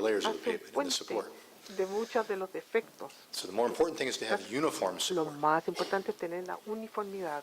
lower layers of the hace pavement in the puente support. de muchos de los defectos. So the more important thing is to have uniform Lo support. más importante es tener la uniformidad.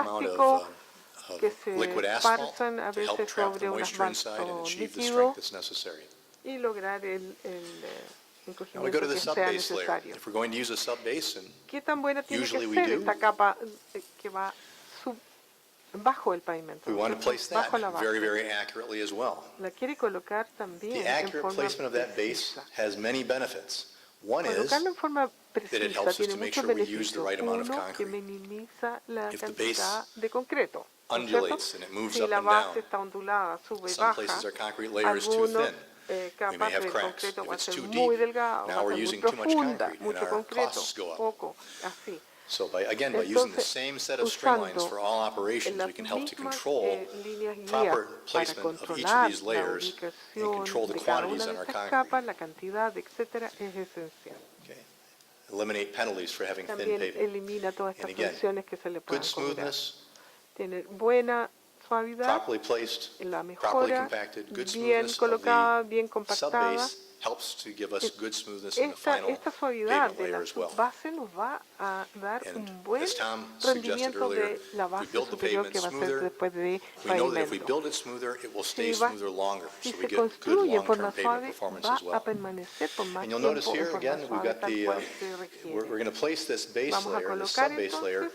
amount of plástico of que se liquid asphalt esparzan a to help veces trap the sobre un moisture inside and asfalto achieve the líquido strength that's necessary. y lograr el Now we go to encogimiento the que sea subbase layer. necesario. If we're going to use a subbasin, ¿Qué tan buena tiene usually que we ser do, esta capa que va bajo el pavimento? we want to place that Bajo la very, base. very accurately as well. La quiere colocar también The en accurate forma placement of that base precisa. has many benefits. One is Colocarlo en forma that it precisa helps us tiene to make muchos sure we use the beneficios. right amount of Uno, que concrete. minimiza la If the base cantidad de concreto. ¿no es cierto? undulates and it moves Si up la and base down, está ondulada, sube y some baja, places our concrete layer is too algunos thin. We may capas have del cracks. concreto If va a it's ser too muy deep, delgado, va now a we're ser muy using too much profunda, concrete and mucho our concreto, costs go up. poco, así. So by using the Entonces, same set of string lines usando for all operations, las we can help to mismas control líneas guía proper para placement of each of controlar these la layers and ubicación control the de cada quantities una on de our estas concrete. capas, la cantidad, etcétera, es esencial. Okay. Eliminate penalties for having thin También pavement. elimina todas And estas again, sanciones que se le good puedan cobrar. smoothness, Tiene buena suavidad, properly placed, la properly mejora, compacted, good bien smoothness of colocada, the bien compactada. subbase helps to give us good smoothness in the Esta final suavidad pavement de layer la as well. subbase nos va a dar And un buen as Tom suggested rendimiento earlier, de la if we base build the superior pavement que va a ser smoother, después de we know that if we pavimento. build it smoother, it will stay Si, va, smoother longer, si so we se get good construye por long-term más pavement suave, performance va as a well. permanecer por más And you'll tiempo notice en here, forma again, we've suave, got tal the, cual se requiere. we're going to place this base Vamos a layer, the colocar subbase layer, entonces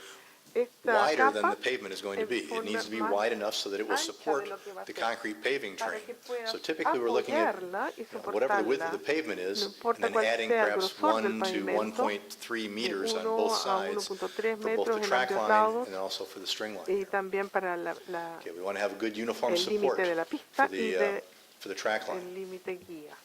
esta wider than capa the pavement is going to en be. It forma needs to be más wide enough so that it will ancha de support lo que va a the ser, concrete paving para train. que pueda So typically we're looking at apoyarla y whatever the width of soportarla, the pavement no is, and importa then cuál adding sea el perhaps grosor del 1 to pavimento, 1.3 de meters on 1 both a sides 1.3 for both the metros en track ambos line lados and also for the string line. y también para Okay, we want to have a good uniform el support límite de la pista for y the track line. el límite guía.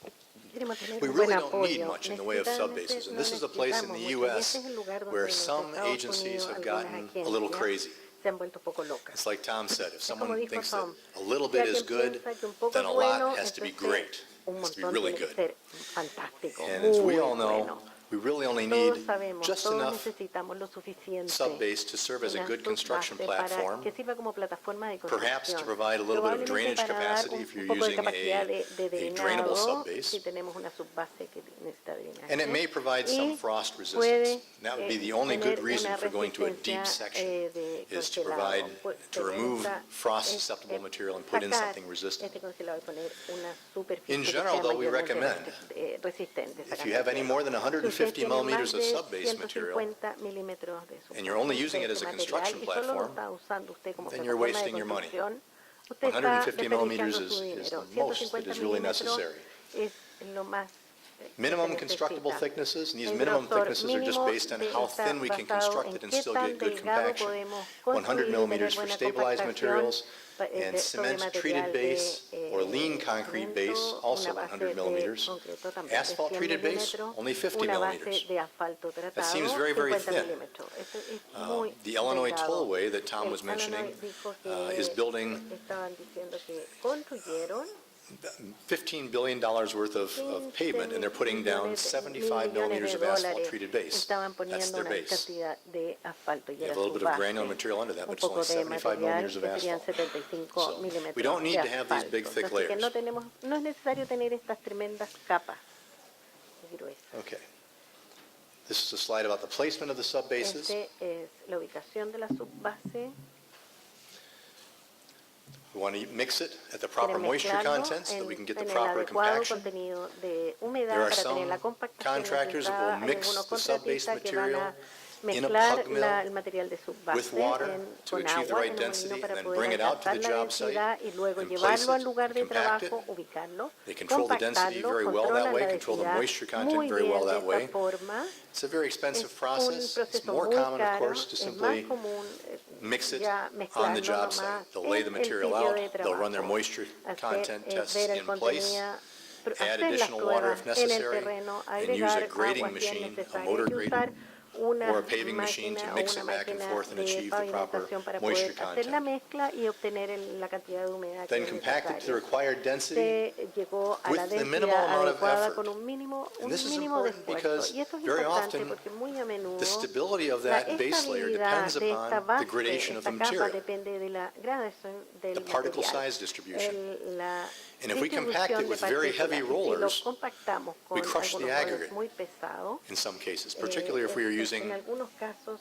Queremos tener We un really buen don't need apoyo. much in the way of Necesitamos- subbases, and no this is a place in necesitamos the mucho, y U.S. este es el lugar donde where en los some Estados agencies Unidos have algunas gotten a little agencias crazy. se han vuelto poco locas. It's like Tom said, if Es como someone dijo thinks that Tom, a little si bit is alguien good, piensa que un poco then es a bueno, lot has to be entonces great. un It has to be montón really tiene que good. ser fantástico, And as we muy all know, bueno. we really only Todos need sabemos, just todos enough necesitamos lo suficiente. subbase to serve as a Una good construction subbase para platform, que sirva como plataforma de perhaps to construcción. provide a little bit of Probablemente drainage para dar capacity un if you're poco de using capacidad de a drainable drenado subbase. si tenemos una subbase que necesita drenaje. And it may provide some Y frost puede, resistance. That would be the only good tener reason una for going to a deep resistencia, section, de is to congelado. provide, to remove frost susceptible material and put in sacar something resistant. este congelado y poner una superficie In que general, sea though, we mayormente recommend, resistente. if you have any more than 150 millimeters of subbase material, milímetros de and you're only using it as a material, construction y solo lo platform, está usando usted como then you're plataforma de wasting your money. construcción, usted está 150 millimeters desperdiciando su is dinero. the most that 150 is really milímetros necessary. es lo más Minimum se constructible necesita. thicknesses, and these El minimum grosor thicknesses are just mínimo based on de how está thin we can basado construct en it and qué still tan get good delgado compaction. podemos 100 construir y millimeters tener for buena stabilized compactación materials, sobre and cement material treated base de, or lean concrete base, cemento, also una base 100 de millimeters. concreto también de Asphalt 100 treated base, milímetros, only 50 una millimeters. base de asfalto tratado, seems very, very 50 thin. milímetros. Eso es muy The Illinois delgado. Tollway that Tom El was mentioning Illinois dijo que is building estaban diciendo que construyeron $15 billion worth of pavement, and they're putting down 75 millimeters of asphalt treated base. Estaban That's poniendo their una base. cantidad de asfalto y You era have a little su bit of base. granular material under that, Un but it's only poco de 75 material millimeters of que serían asphalt. 75 So, milímetros we don't need de to have these big, asfalto. thick Así que layers. no es necesario tener estas tremendas capas gruesas. Okay. This is a slide about the placement of the subbases. Este es la ubicación de la subbase. We want to mix it at the proper Quieren moisture mezclarlo content so that we can get the en el proper adecuado compaction. contenido de There humedad are para tener la some compactación contractors that necesitada. will Hay mix algunos the subbase contratistas que van a material in a mezclar pug mill el material de subbase with water to con achieve the agua right en un density, molino and para then poder bring it out to alcanzar the la job site densidad y luego and place llevarlo al it lugar and de compact trabajo, it. ubicarlo, They control the density compactarlo, very well that controlan way, la control the densidad moisture muy content very well bien de that way. esta forma. It's a very expensive Es un process. It's proceso more muy common, of caro, course, to es más simply común mix it ya on the mezclarlo job nomás site. They'll lay the en el material sitio out, de they'll run their trabajo. moisture content Hacer, tests ver el in place, contenido, add hacer las additional water pruebas if en el necessary, terreno, and use a agregar grading aguas bien machine, a necesarias motor y grader, usar una or a paving machine to máquina o mix una it back and máquina forth and de achieve the proper pavimentación para moisture poder hacer la content. mezcla y obtener la cantidad de humedad que Then es compact it to the necesaria. required density. Se llegó a la with the minimal densidad amount of adecuada effort. con un mínimo And this is de important esfuerzo. because Y esto es very importante often porque muy a menudo the stability of la that base layer estabilidad depends de esta upon the base, gradation of the esta capa, material, depende de la gradación del the particle material. size distribution. La And if we compact it distribución with de very partículas, heavy y si lo rollers, compactamos con we crush the algunos rollers aggregate muy pesados, in some cases, particularly if we are en using algunos casos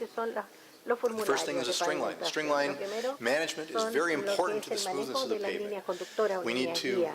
que son los The formularios first thing is a de string line. String pavimentación. line Lo primero management is son very lo que important es to the el smoothness manejo of the de las pavement. líneas conductoras o We need líneas to guía.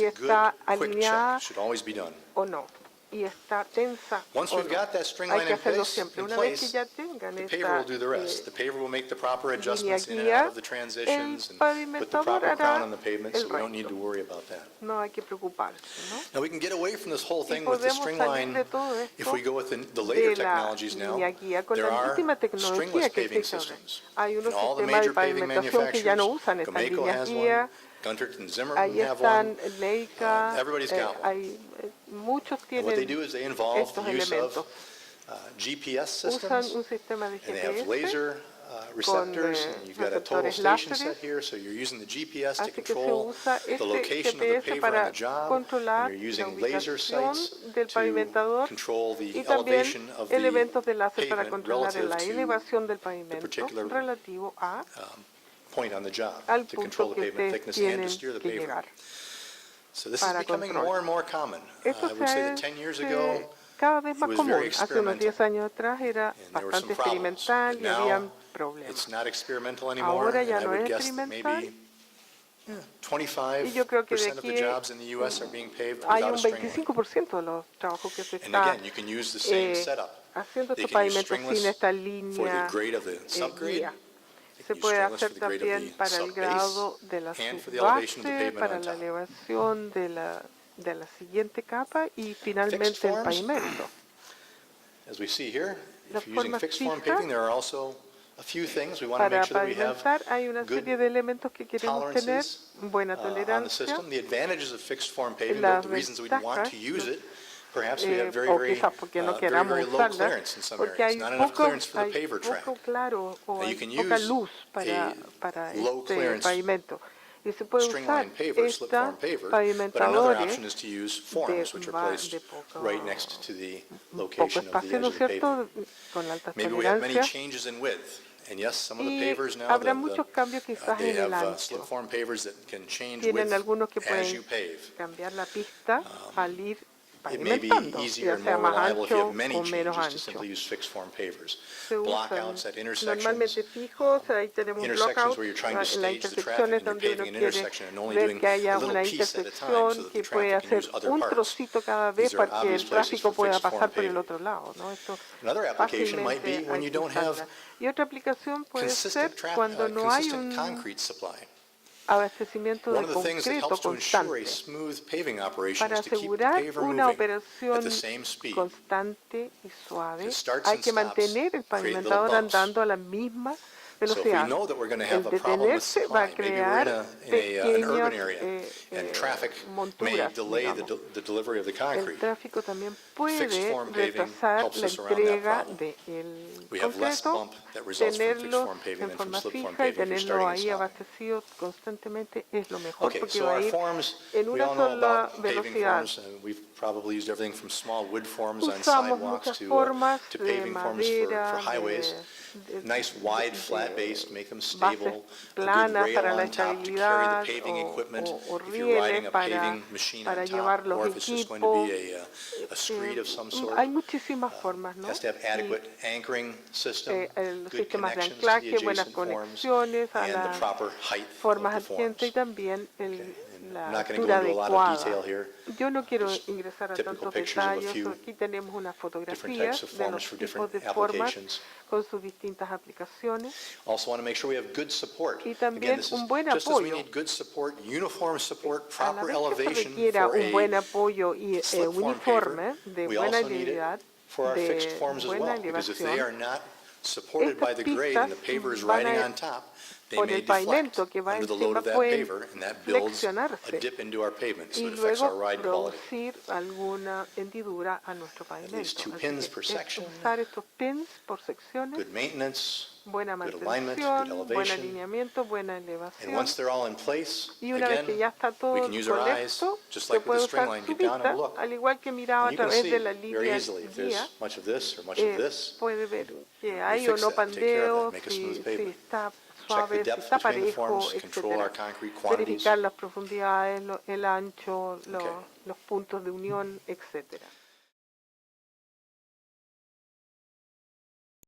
si a good, está quick alineada check. Should always be done. o no. y está tensa. Once o we've no. got that string Hay line que in hacerlo place, siempre. Una vez que ya tengan the paver esta will do the rest. The paver will make the proper línea adjustments in and guía, out of the el transitions and put the pavimentador proper crown hará on the pavement, el so we don't need resto. to worry about that. No hay que preocuparse, ¿no? Now, we can get away from this whole Y thing with the podemos string salir line de todo if esto we go with the later de la technologies now. línea guía con There la are última tecnología stringless que paving existe ahora. systems. Hay And unos all the sistemas de major paving pavimentación que ya no manufacturers, usan estas Gomeco líneas has guía. one, Gunter and Zimmerman Ahí have one. están Leica, Everybody's got one. muchos And what they tienen do is they involve estos the use of elementos. GPS Usan systems, un sistema de and they have GPS, laser receptors, and you've got a total receptores station láseres. set here, so you're using the GPS to así que se control usa the este location of the GPS paver on para the job, controlar and you're la using laser ubicación sights del to pavimentador control y the también elevation of the elementos de láser para pavement controlar relative la to elevación del the pavimento particular relativo a point on the job, al to control punto the que pavement ustedes thickness and to tienen steer the que paver. llegar. So this is para becoming control. more and more common. Esto I would say that se 10 years hace ago, cada vez it más was común. very Hace unos 10 experimental. años atrás era And there were some bastante problems. experimental But y había now, problemas. it's not experimental anymore, Ahora and ya I no would es guess that experimental. maybe 25% Y yo creo que de of the aquí jobs in the U.S. are being paved hay without a un string line. 25% de los trabajos que se And está again, you can use the same setup. haciendo They estos can use pavimentos sin stringless esta for the línea grade of the subgrade. guía. They Se can use puede stringless hacer for the grade of también the para el subbase grado de la and for the elevation of the subbase, pavement para on la top. elevación de la siguiente capa y Fixed finalmente el forms, pavimento. as we see here, Las if you're using formas fixed form fijas, paving, there are also a few things. We want to Para make sure that we have pavimentar hay una good serie de elementos que queremos tener, tolerances buena on the tolerancia, system. The advantages of fixed form paving, las the reasons we'd want to ventajas, use it, perhaps we have o quizás porque no queramos very low usarlas, clearance in some porque areas, hay not enough poco, clearance for the paver track. claro o Now, you hay can poca use luz para low este clearance pavimento. Y se puede string usar line paver, slip form estas paver, but another pavimentadores option is to use forms, which are placed right next to the poco location of the espacio, edge ¿no of es the cierto?, pavement. con altas Maybe we have many tolerancias. changes in width. And yes, some of the Y pavers now, habrá muchos cambios quizás they en el have slip ancho. form pavers that can change Tienen width algunos que as you pueden pave. cambiar la pista al ir It may be pavimentando, easier ya and sea more más reliable if you ancho have many o menos changes to ancho. simply use fixed form pavers. Se usan Blockouts at normalmente intersections, fijos, ahí tenemos intersections blockout where you're trying to en las stage the traffic intersecciones and you're donde uno paving an quiere intersection and only ver doing que a haya little una piece at a time so intersección that the que puede traffic can hacer use other un parts. trocito cada vez These are para que obvious el places tráfico for pueda fixed form pasar por el paving. otro lado, ¿no? Esto Another application might be fácilmente when hay you que don't have usarla. Y otra aplicación puede ser consistent cuando no hay consistent un concrete supply. abastecimiento One de of the things that concreto helps to ensure a constante. smooth paving operation Para is to keep the asegurar paver una moving operación at the same speed. constante y suave, Because starts hay and que stops mantener el create little pavimentador bumps. andando a la misma So if we velocidad. know that we're going to El have a problem with detenerse va a supply, maybe we're in crear an urban pequeñas area and traffic may monturas, delay digamos. the delivery of the El concrete. tráfico también Fixed puede form paving retrasar helps la us around that entrega problem. del We have less concreto, bump that results from fixed tenerlos form paving en than from forma slip form fija y paving if you're tenerlo starting and ahí stopping. abastecido constantemente es lo mejor Okay, porque so va a our ir forms, en we una all know sola about paving velocidad. forms. We've probably used everything from small wood forms on Usamos sidewalks muchas to formas de paving forms for madera, highways. Nice wide flat base to make them stable. bases A good planas rail para la on top to carry the estabilidad paving equipment. o If you're riding rieles a para, paving machine on llevar top, los or if it's just going to equipos. be a screed of some sort. Hay muchísimas formas, ¿no? Has to have adequate anchoring system, Los good sistemas de connections to the anclaje, buenas adjacent forms, conexiones a and the las proper height formas of the adyacentes y forms. también I'm la not going to go altura into a lot of adecuada. detail here. Yo no quiero Just ingresar a typical tantos pictures of a detalles. few Aquí tenemos unas different fotografías types of de forms los for tipos different de formas applications. con sus distintas aplicaciones. Also want to make sure we have good support. Y Again, también this is un buen just as we apoyo. need good support, uniform support, A la proper vez que se elevation requiera for un buen a apoyo y slip form uniforme paver, de we buena also need it elevidad, for our fixed de forms as buena well. Because if they are elevación, not supported by the grade and the paver is van a- riding on top, they por may el deflect pavimento que va under the load encima of that pueden paver, and that builds a flexionarse dip into our pavement, so y it affects our luego ride quality. producir alguna hendidura a nuestro pavimento. least 2 Así pins que per es section. usar estos pins por secciones, Good maintenance, buena good alignment, good mantención, buen elevation. alineamiento, buena And elevación. once they're all in place, Y una vez que ya again, está todo we can use our eyes, correcto, just se like with puede the string usar line, su get down vista, and look. al igual que miraba a And you can través see de la very línea easily if guía, there's much of this or much of this. puede ver que hay fix o no that, take care of that, pandeo, make a si smooth pavement. está Check suave, the si depth está between the parejo, forms, control our etc. concrete quantities. Verificar las profundidades, el ancho, Okay. los puntos de unión, etcétera.